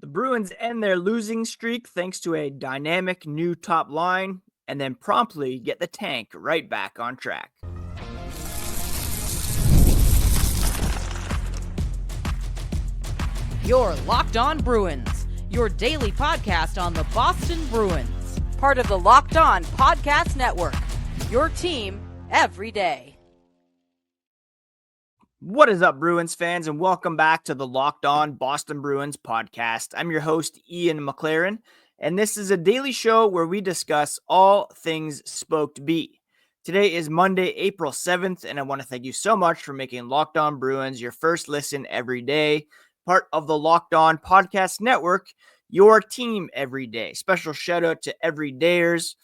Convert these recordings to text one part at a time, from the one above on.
The Bruins end their losing streak thanks to a dynamic new top line and then promptly get the tank right back on track. You're Locked On Bruins, your daily podcast on the Boston Bruins. Part of the Locked On Podcast Network, your team every day. What is up, Bruins fans, and welcome back to the Locked On Boston Bruins podcast. I'm your host, Ian McLaren, and this is a daily show where we discuss all things Spoked B. Today is Monday, April 7th, and I want to thank you so much for making Locked On Bruins your first listen every day, part of the Locked On Podcast Network, your team every day. Special shout out to everydayers.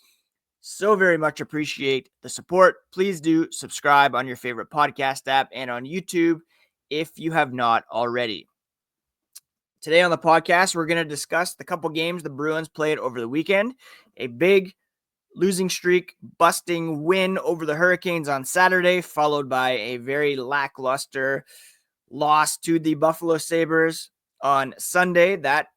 So very much appreciate the support. Please do subscribe on your favorite podcast app and on YouTube if you have not already. Today on the podcast, we're going to discuss the couple games the Bruins played over the weekend. A big losing streak, busting win over the Hurricanes on Saturday, followed by a very lackluster loss to the Buffalo Sabres on Sunday. That,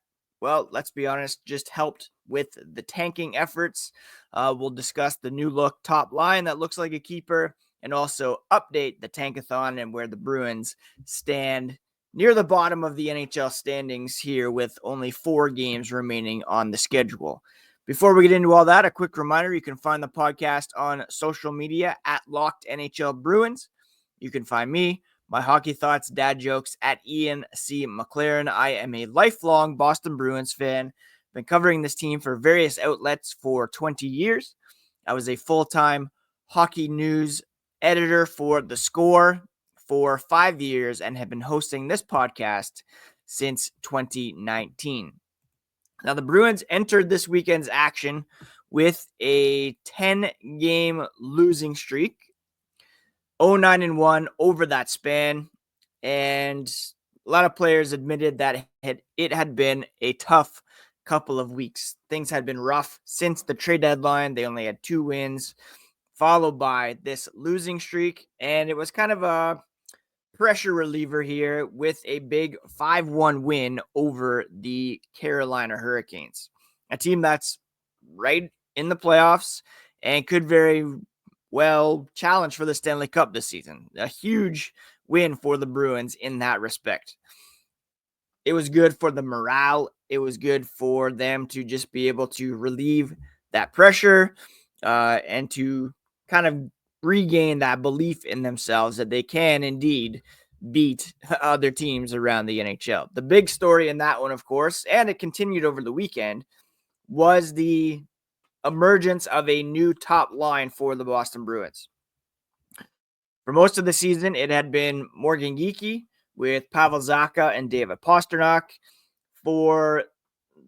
well, let's be honest, just helped with the tanking efforts. We'll discuss the new look top line that looks like a keeper and also update the tankathon and where the Bruins stand near the bottom of the NHL standings here with only 4 games remaining on the schedule. Before we get into all that, a quick reminder, you can find the podcast on social media at Locked NHL Bruins. You can find me, my hockey thoughts, dad jokes at Ian C. McLaren. I am a lifelong Boston Bruins fan. Been covering this team for various outlets for 20 years. I was a full-time hockey news editor for The Score for 5 years and have been hosting this podcast since 2019. Now, the Bruins entered this weekend's action with a 10-game losing streak, 0-9-1 over that span, and a lot of players admitted that it had been a tough couple of weeks. Things had been rough since the trade deadline. They only had 2 wins, followed by this losing streak, and it was kind of a pressure reliever here with a big 5-1 win over the Carolina Hurricanes, a team that's right in the playoffs and could very well challenge for the Stanley Cup this season. A huge win for the Bruins in that respect. It was good for the morale. It was good for them to just be able to relieve that pressure and to kind of regain that belief in themselves that they can indeed beat other teams around the NHL. The big story in that one, of course, and it continued over the weekend, was the emergence of a new top line for the Boston Bruins. For most of the season, it had been Morgan Geekie with Pavel Zacha and David Pastrnak. For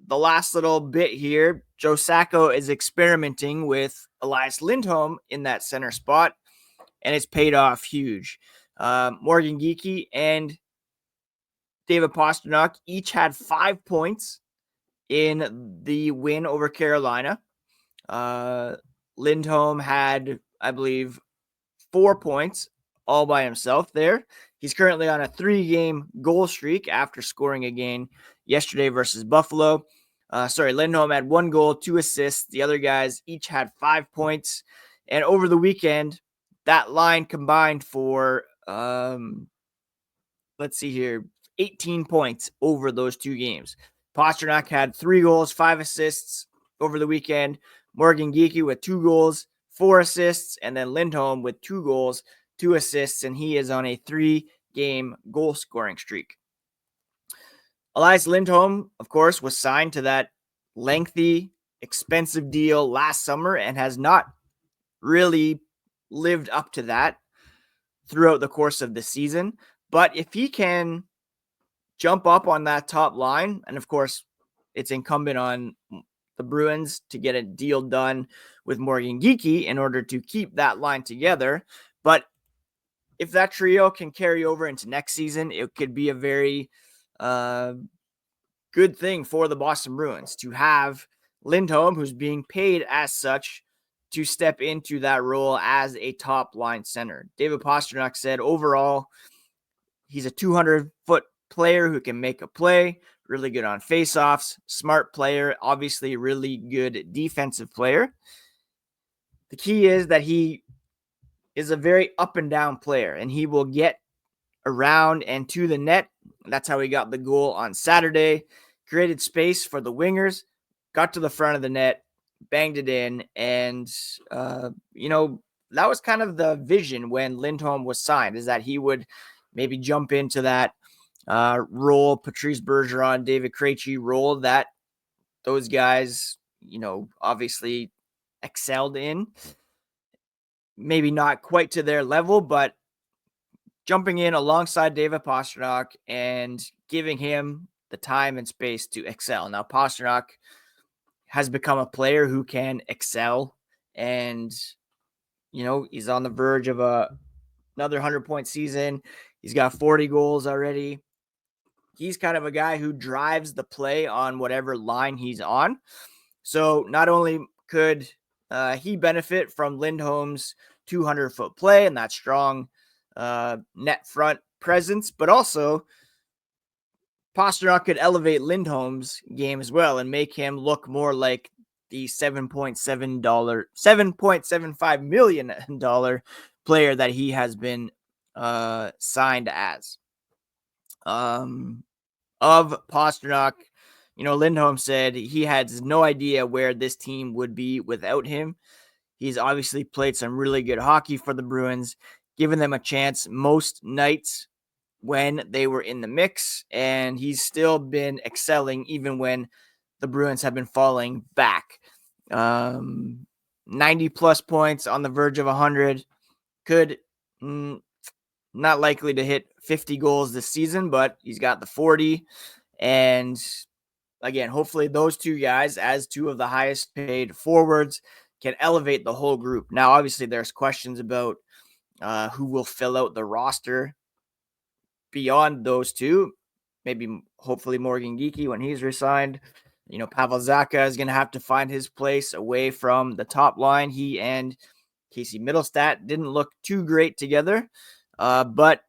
the last little bit here, Joe Sacco is experimenting with Elias Lindholm in that center spot, and it's paid off huge. Morgan Geekie and David Pastrnak each had 5 points in the win over Carolina. Lindholm had, I believe, 4 points all by himself there. He's currently on a 3-game goal streak after scoring again yesterday versus Buffalo. Lindholm had 1 goal, 2 assists. The other guys each had 5 points. And over the weekend, that line combined for, 18 points over those 2 games. Pastrnak had 3 goals, 5 assists over the weekend. Morgan Geekie with 2 goals, 4 assists. And then Lindholm with 2 goals, 2 assists. And he is on a 3-game goal scoring streak. Elias Lindholm, of course, was signed to that lengthy, expensive deal last summer and has not really lived up to that throughout the course of the season. But if he can jump up on that top line, and of course, it's incumbent on the Bruins to get a deal done with Morgan Geekie in order to keep that line together. But if that trio can carry over into next season, it could be a very good thing for the Boston Bruins to have Lindholm, who's being paid as such, to step into that role as a top line center. David Pastrnak said overall, he's a 200-foot player who can make a play, really good on faceoffs, smart player, obviously really good defensive player. The key is that he is a very up and down player, and he will get around and to the net. That's how he got the goal on Saturday. Created space for the wingers, got to the front of the net, banged it in, and that was kind of the vision when Lindholm was signed, is that he would maybe jump into that role, Patrice Bergeron, David Krejci role that those guys, obviously excelled in. Maybe not quite to their level, but jumping in alongside David Pastrnak and giving him the time and space to excel. Now, Pastrnak has become a player who can excel, and, he's on the verge of another 100-point season. He's got 40 goals already. He's kind of a guy who drives the play on whatever line he's on. So not only could he benefit from Lindholm's 200-foot play and that strong net front presence, but also Pastrnak could elevate Lindholm's game as well and make him look more like the $7.75 million player that he has been signed as. Of Pastrnak, Lindholm said he had no idea where this team would be without him. He's obviously played some really good hockey for the Bruins, giving them a chance most nights when they were in the mix, and he's still been excelling even when the Bruins have been falling back. 90 plus points, on the verge of 100. Could not likely to hit 50 goals this season, but he's got the 40. And again, hopefully those two guys, as two of the highest paid forwards, can elevate the whole group. Now, obviously, there's questions about who will fill out the roster beyond those two. Maybe, hopefully, Morgan Geekie when he's resigned. Pavel Zacha is going to have to find his place away from the top line. He and Casey Middlestat didn't look too great together, but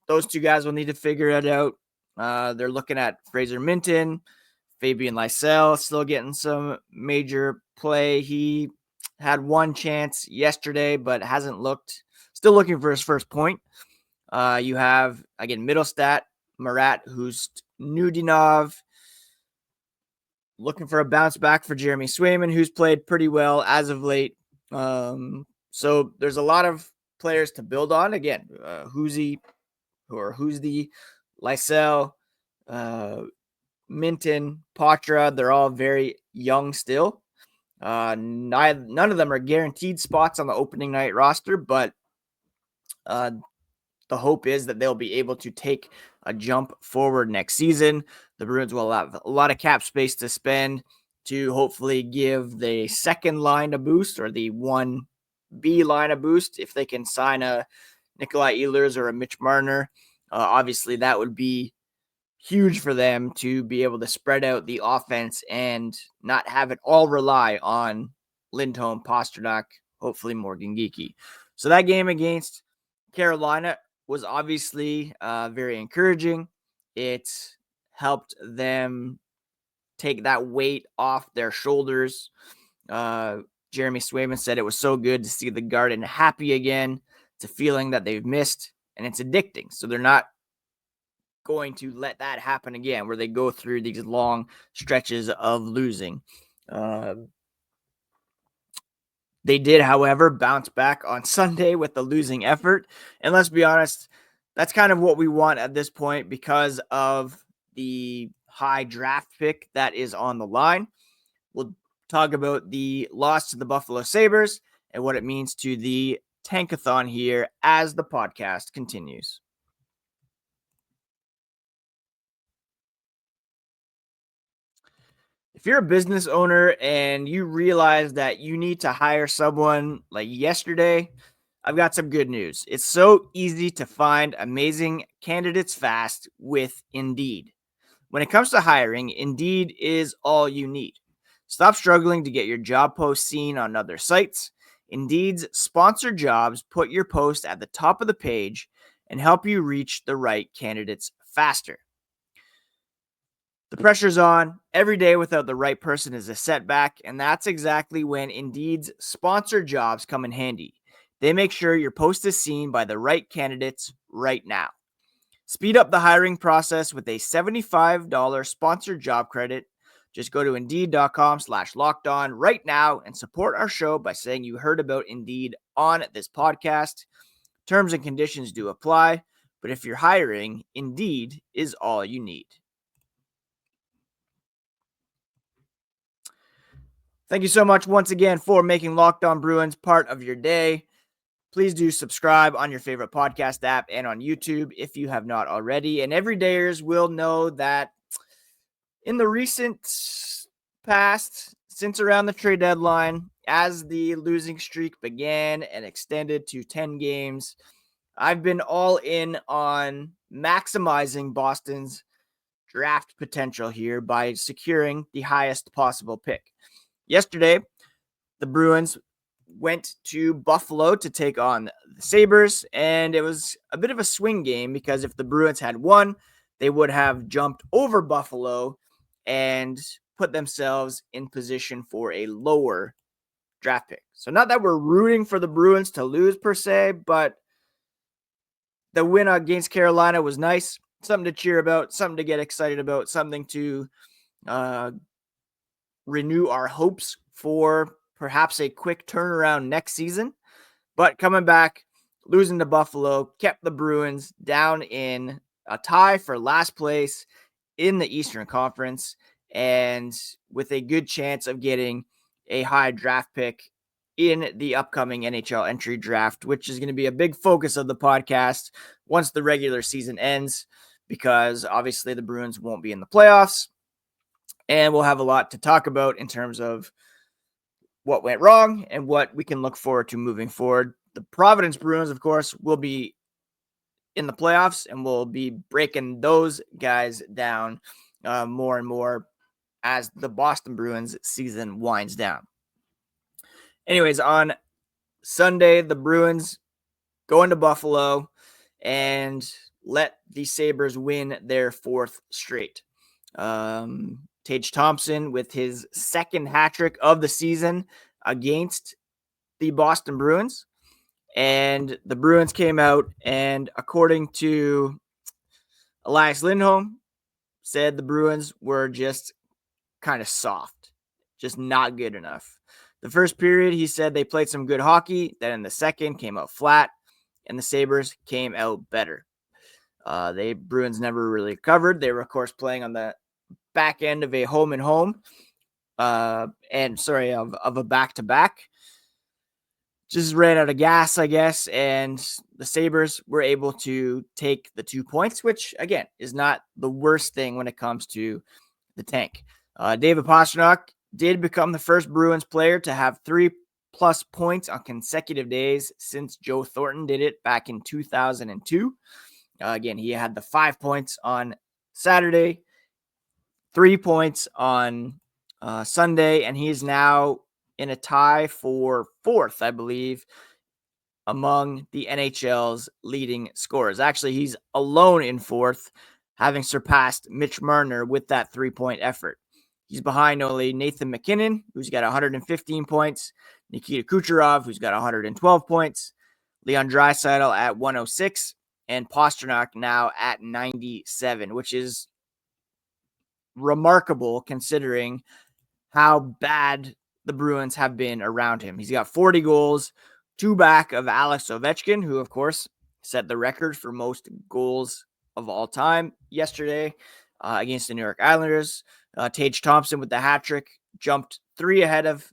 those two guys will need to figure it out. They're looking at Fraser Minton, Fabian Lysell, still getting some major play. He had one chance yesterday, but still looking for his first point. You have, again, Middlestat, Marat, who's Nudinov, looking for a bounce back for Jeremy Swayman, who's played pretty well as of late. So there's a lot of players to build on. Again, Husey, Lysell, Minton, Patra, they're all very young still. None of them are guaranteed spots on the opening night roster, but the hope is that they'll be able to take a jump forward next season. The Bruins will have a lot of cap space to spend to hopefully give the second line a boost, or the 1B line a boost, if they can sign a Nikolai Ehlers or a Mitch Marner. Obviously, that would be huge for them to be able to spread out the offense and not have it all rely on Lindholm, Pastrnak, hopefully Morgan Geekie. So that game against Carolina was obviously very encouraging. It helped them take that weight off their shoulders. Jeremy Swayman said it was so good to see the Garden happy again. It's a feeling that they've missed, and it's addicting. So they're not going to let that happen again, where they go through these long stretches of losing. They did, however, bounce back on Sunday with the losing effort. And let's be honest, that's kind of what we want at this point because of the high draft pick that is on the line. We'll talk about the loss to the Buffalo Sabres and what it means to the tankathon here as the podcast continues. If you're a business owner and you realize that you need to hire someone like yesterday, I've got some good news. It's so easy to find amazing candidates fast with Indeed. When it comes to hiring, Indeed is all you need. Stop struggling to get your job post seen on other sites. Indeed's sponsored jobs put your post at the top of the page and help you reach the right candidates faster. pressure's on. Every day without the right person is a setback, and that's exactly when Indeed's sponsored jobs come in handy. They make sure your post is seen by the right candidates right now. Speed up the hiring process with a $75 sponsored job credit. Just go to Indeed.com/lockedon right now and support our show by saying you heard about Indeed on this podcast. Terms and conditions do apply, but if you're hiring, Indeed is all you need. Thank you so much once again for making Locked On Bruins part of your day. Please do subscribe on your favorite podcast app and on YouTube if you have not already. And everydayers will know that in the recent past, since around the trade deadline, as the losing streak began and extended to 10 games, I've been all in on maximizing Boston's draft potential here by securing the highest possible pick. Yesterday, the Bruins went to Buffalo to take on the Sabres, and it was a bit of a swing game because if the Bruins had won, they would have jumped over Buffalo and put themselves in position for a lower draft pick. So not that we're rooting for the Bruins to lose per se, but the win against Carolina was nice. Something to cheer about, something to get excited about, something to renew our hopes for perhaps a quick turnaround next season. But coming back, losing to Buffalo, kept the Bruins down in a tie for last place in the Eastern Conference, and with a good chance of getting a high draft pick in the upcoming NHL entry draft, which is going to be a big focus of the podcast once the regular season ends, because obviously the Bruins won't be in the playoffs. And we'll have a lot to talk about in terms of what went wrong and what we can look forward to moving forward. The Providence Bruins, of course, will be in the playoffs, and we'll be breaking those guys down more and more as the Boston Bruins season winds down. Anyways, on Sunday, the Bruins go into Buffalo and let the Sabres win their fourth straight. Tage Thompson with his second hat trick of the season against the Boston Bruins. And the Bruins came out and, according to Elias Lindholm, said the Bruins were just kind of soft, just not good enough. The first period, he said they played some good hockey. Then in the second, came out flat, and the Sabres came out better. The Bruins never really covered. They were, of course, playing on the back end of a home and home, of a back-to-back. Just ran out of gas, I guess, and the Sabres were able to take the 2 points, which, again, is not the worst thing when it comes to the tank. David Pastrnak did become the first Bruins player to have 3+ points on consecutive days since Joe Thornton did it back in 2002. Again, he had the 5 points on Saturday, 3 points on Sunday, and he is now in a tie for fourth, I believe, among the NHL's leading scorers. Actually, he's alone in fourth, having surpassed Mitch Marner with that 3-point effort. He's behind only Nathan MacKinnon, who's got 115 points, Nikita Kucherov, who's got 112 points, Leon Draisaitl at 106, and Pastrnak now at 97, which is remarkable considering how bad the Bruins have been around him. He's got 40 goals, 2 back of Alex Ovechkin, who, of course, set the record for most goals of all time yesterday against the New York Islanders. Tage Thompson with the hat trick jumped 3 ahead of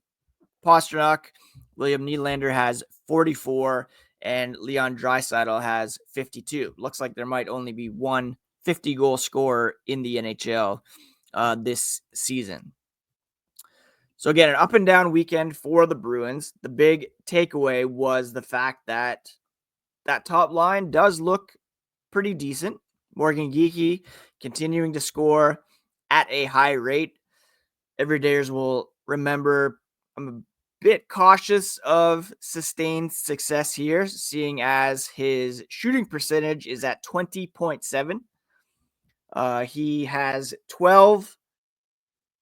Pastrnak. William Nylander has 44, and Leon Draisaitl has 52. Looks like there might only be one 50-goal scorer in the NHL this season. So again, an up and down weekend for the Bruins. The big takeaway was the fact that that top line does look pretty decent. Morgan Geekie continuing to score at a high rate. Everydayers will remember I'm a bit cautious of sustained success here, seeing as his shooting percentage is at 20.7. He has 12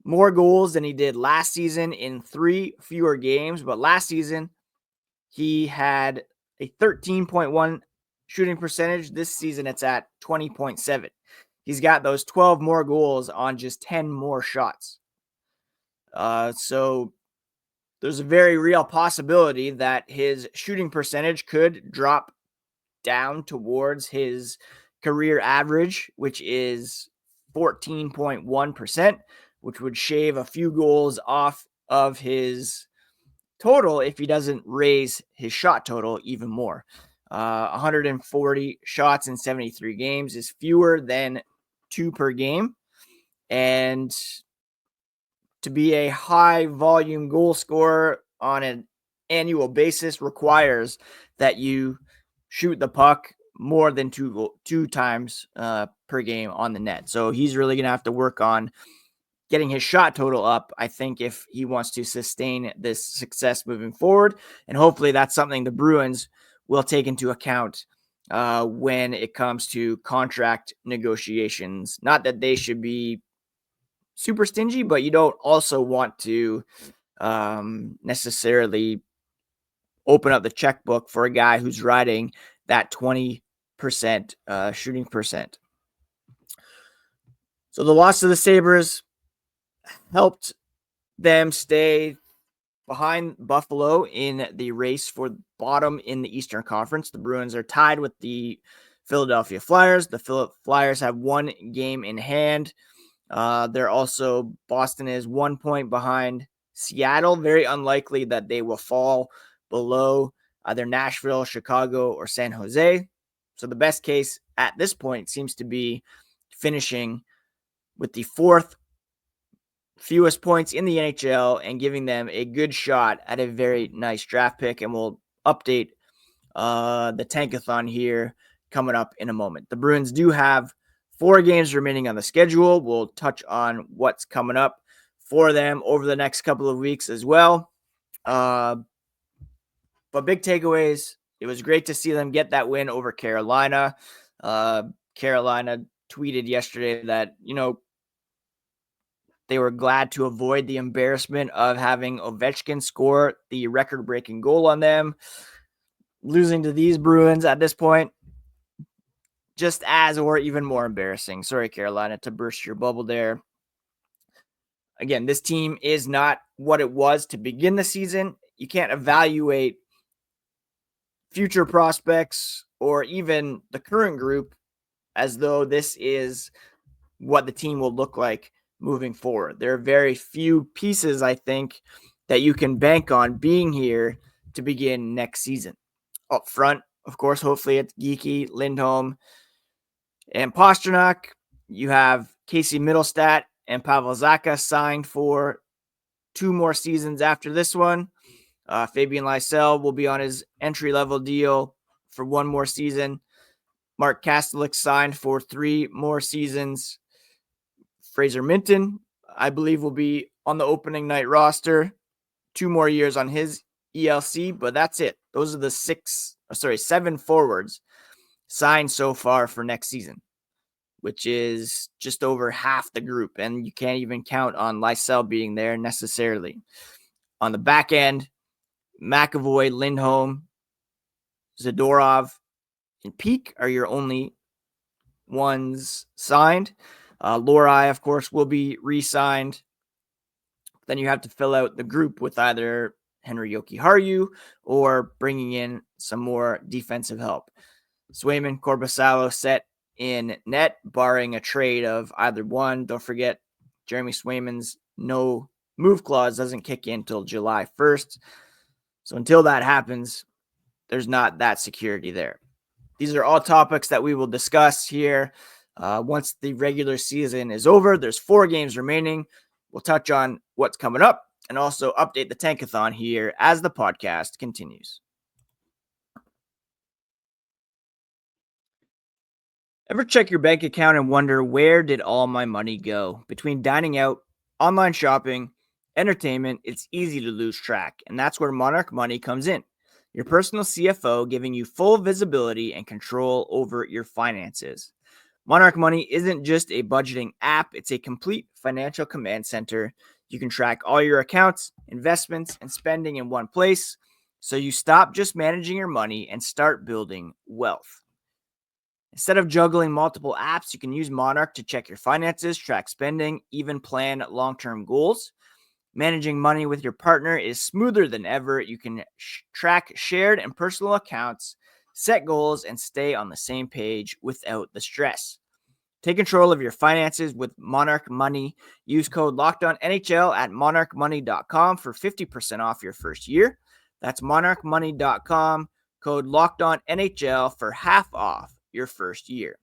more goals than he did last season in 3 fewer games. But last season, he had a 13.1 shooting percentage. This season, it's at 20.7. He's got those 12 more goals on just 10 more shots. So there's a very real possibility that his shooting percentage could drop down towards his career average, which is 14.1%, which would shave a few goals off of his total if he doesn't raise his shot total even more. 140 shots in 73 games is fewer than 2 per game. And to be a high volume goal scorer on an annual basis requires that you shoot the puck more than two times per game on the net. So he's really going to have to work on getting his shot total up, I think, if he wants to sustain this success moving forward. And hopefully that's something the Bruins will take into account when it comes to contract negotiations. Not that they should be super stingy, but you don't also want to necessarily open up the checkbook for a guy who's riding that 20% shooting percent. So the loss of the Sabres helped them stay behind Buffalo in the race for bottom in the Eastern Conference. The Bruins are tied with the Philadelphia Flyers. The Flyers have 1 game in hand. Boston is 1 point behind Seattle. Very unlikely that they will fall below either Nashville, Chicago, or San Jose. So the best case at this point seems to be finishing with the 4th fewest points in the NHL and giving them a good shot at a very nice draft pick. And we'll update the tankathon here coming up in a moment. The Bruins do have 4 games remaining on the schedule. We'll touch on what's coming up for them over the next couple of weeks as well. But big takeaways. It was great to see them get that win over Carolina. Carolina tweeted yesterday that, they were glad to avoid the embarrassment of having Ovechkin score the record-breaking goal on them. Losing to these Bruins at this point, just as or even more embarrassing. Sorry, Carolina, to burst your bubble there. Again, this team is not what it was to begin the season. You can't evaluate future prospects or even the current group as though this is what the team will look like moving forward. There are very few pieces, I think, that you can bank on being here to begin next season. Up front, of course, hopefully it's Geekie, Lindholm, and Pastrnak. You have Casey Middlestat and Pavel Zacha signed for 2 more seasons after this one. Fabian Lysell will be on his entry-level deal for 1 more season. Mark Kastelik signed for 3 more seasons. Fraser Minton, I believe, will be on the opening night roster. 2 more years on his ELC, but that's it. Those are the 7 forwards signed so far for next season, which is just over half the group, and you can't even count on Lysell being there necessarily. On the back end, McAvoy, Lindholm, Zadorov, and Peak are your only ones signed. Lorai, of course, will be re-signed. Then you have to fill out the group with either Henry Jokiharju or bringing in some more defensive help. Swayman, Korpisalo set in net, barring a trade of either one. Don't forget, Jeremy Swayman's no move clause doesn't kick in until July 1st. So until that happens, there's not that security there. These are all topics that we will discuss here. Once the regular season is over, there's 4 games remaining. We'll touch on what's coming up and also update the tankathon here as the podcast continues. Ever check your bank account and wonder, where did all my money go? Between dining out, online shopping, entertainment, it's easy to lose track, and that's where Monarch Money comes in. Your personal CFO, giving you full visibility and control over your finances. Monarch Money isn't just a budgeting app, it's a complete financial command center. You can track all your accounts, investments, and spending in one place, so you stop just managing your money and start building wealth. Instead of juggling multiple apps, you can use Monarch to check your finances, track spending, even plan long-term goals. Managing money with your partner is smoother than ever. You can track shared and personal accounts, set goals, and stay on the same page without the stress. Take control of your finances with Monarch Money. Use code LOCKEDONNHL at monarchmoney.com for 50% off your first year. That's monarchmoney.com, code LOCKEDONNHL for half off your first year.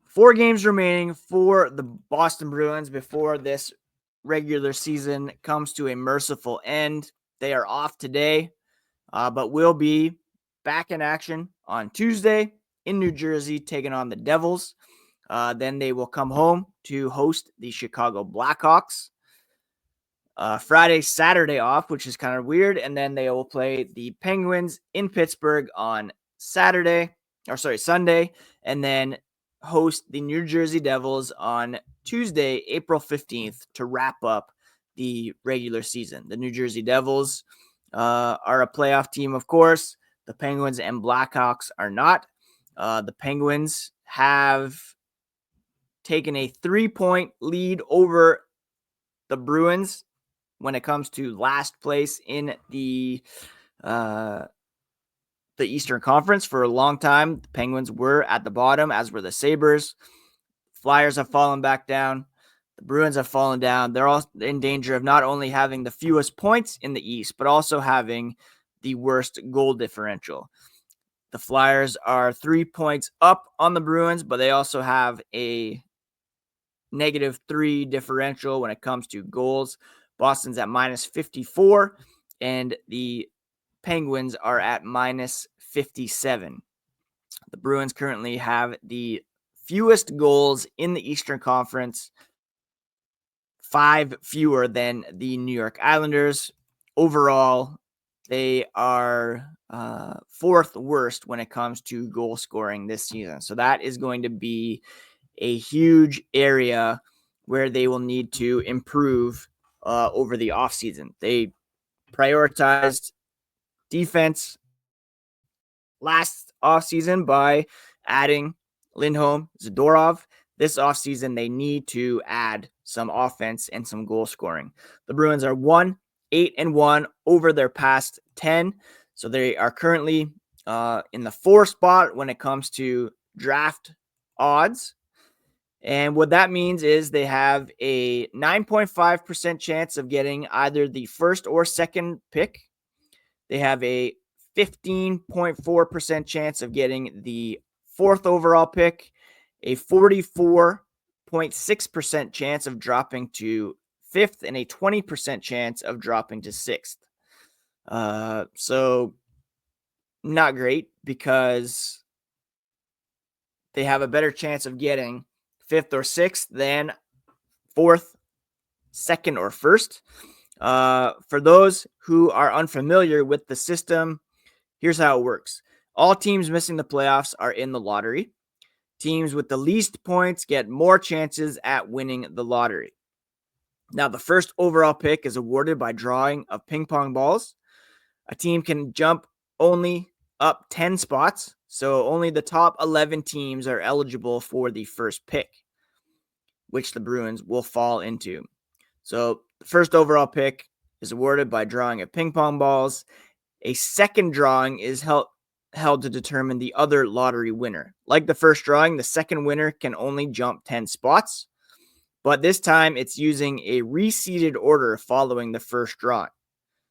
Four games remaining for the Boston Bruins before this regular season comes to a merciful end. They are off today, but will be back in action on Tuesday in New Jersey, taking on the Devils. Then they will come home to host the Chicago Blackhawks. Friday, Saturday off, which is kind of weird. And then they will play the Penguins in Pittsburgh on Sunday, and then host the New Jersey Devils on Tuesday, April 15th to wrap up the regular season. The New Jersey Devils are a playoff team, of course. The Penguins and Blackhawks are not. The Penguins have taken a 3-point lead over the Bruins when it comes to last place in the Eastern Conference. For a long time, the Penguins were at the bottom, as were the Sabres. Flyers have fallen back down. The Bruins have fallen down. They're all in danger of not only having the fewest points in the East, but also having the worst goal differential. The Flyers are 3 points up on the Bruins, but they also have a -3 differential when it comes to goals. Boston's at -54, and the Penguins are at -57. The Bruins currently have the fewest goals in the Eastern Conference, 5 fewer than the New York Islanders. Overall, they are 4th worst when it comes to goal scoring this season. So that is going to be a huge area where they will need to improve over the offseason. They prioritized defense last offseason by adding Lindholm, Zadorov. This offseason, they need to add some offense and some goal scoring. The Bruins are 1-8-1 over their past 10. So they are currently in the 4th spot when it comes to draft odds. And what that means is they have a 9.5% chance of getting either the first or second pick. They have a 15.4% chance of getting the 4th overall pick, a 44.6% chance of dropping to 5th, and a 20% chance of dropping to 6th. So not great, because they have a better chance of getting 5th or 6th than 4th, 2nd, or 1st. For those who are unfamiliar with the system, here's how it works. All teams missing the playoffs are in the lottery. Teams with the least points get more chances at winning the lottery. Now, the first overall pick is awarded by drawing of ping pong balls. A team can jump only up 10 spots, so only the top 11 teams are eligible for the first pick, which the Bruins will fall into. So the first overall pick is awarded by drawing of ping pong balls. A second drawing is held to determine the other lottery winner. Like the first drawing, the second winner can only jump 10 spots, but this time it's using a reseeded order following the first drawing.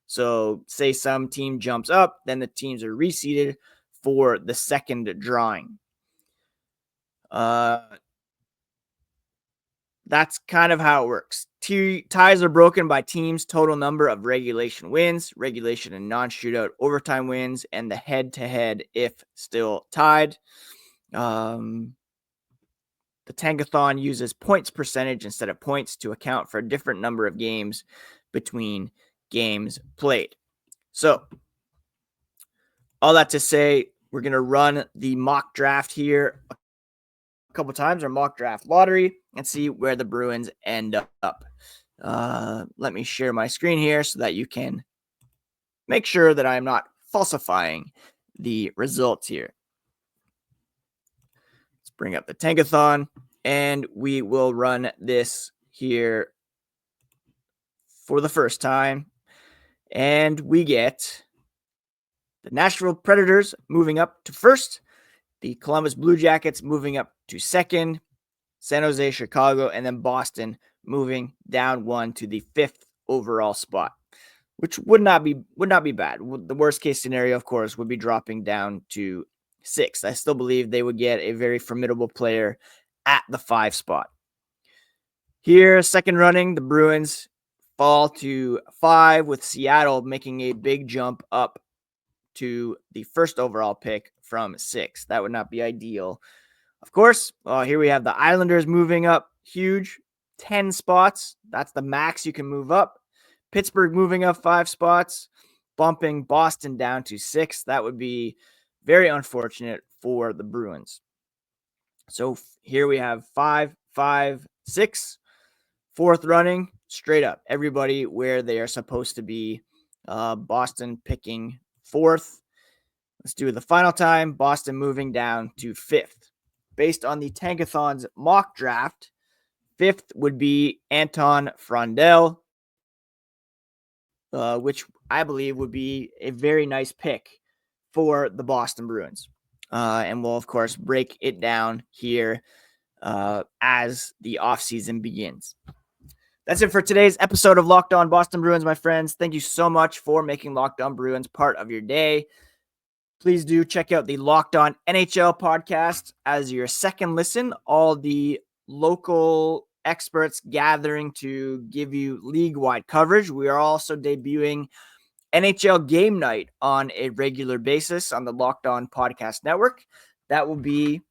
So say some team jumps up, then the teams are reseeded for the second drawing. That's kind of how it works. Ties are broken by teams' total number of regulation wins, regulation and non-shootout overtime wins, and the head-to-head if still tied. The Tankathon uses points percentage instead of points to account for a different number of games between games played. So all that to say, we're going to run the mock draft here a couple times, our mock draft lottery, and see where the Bruins end up. Let me share my screen here so that you can make sure that I am not falsifying the results here. Let's bring up the Tankathon, and we will run this here for the first time. And we get the Nashville Predators moving up to first, the Columbus Blue Jackets moving up to second, San Jose, Chicago, and then Boston moving down one to the fifth overall spot, which would not be bad. The worst case scenario, of course, would be dropping down to sixth. I still believe they would get a very formidable player at the 5 spot. Here, second running, the Bruins fall to 5, with Seattle making a big jump up to the first overall pick from 6. That would not be ideal. Of course, here we have the Islanders moving up huge, 10 spots. That's the max you can move up. Pittsburgh moving up 5 spots, bumping Boston down to 6. That would be very unfortunate for the Bruins. So here we have 5, 5, 6. Fourth running, straight up. Everybody where they are supposed to be. Boston picking 4th. Let's do it the final time. Boston moving down to 5th. Based on the Tankathon's mock draft, 5th would be Anton Frondell, which I believe would be a very nice pick for the Boston Bruins. And we'll, of course, break it down here as the offseason begins. That's it for today's episode of Locked On Boston Bruins, my friends. Thank you so much for making Locked On Bruins part of your day. Please do check out the Locked On NHL podcast as your second listen. All the local experts gathering to give you league-wide coverage. We are also debuting NHL Game Night on a regular basis on the Locked On Podcast Network. That will be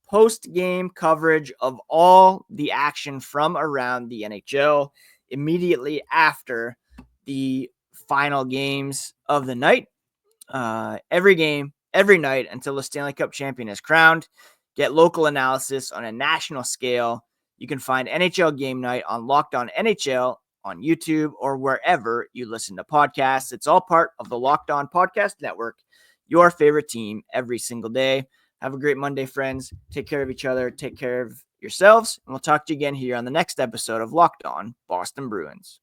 post-game coverage of all the action from around the NHL immediately after the final games of the night. Every game, every night until the Stanley Cup champion is crowned. Get local analysis on a national scale. You can find NHL Game Night on Locked On NHL on YouTube or wherever you listen to podcasts. It's all part of the Locked On Podcast Network, your favorite team every single day. Have a great Monday, friends. Take care of each other. Take care of yourselves. And we'll talk to you again here on the next episode of Locked On Boston Bruins.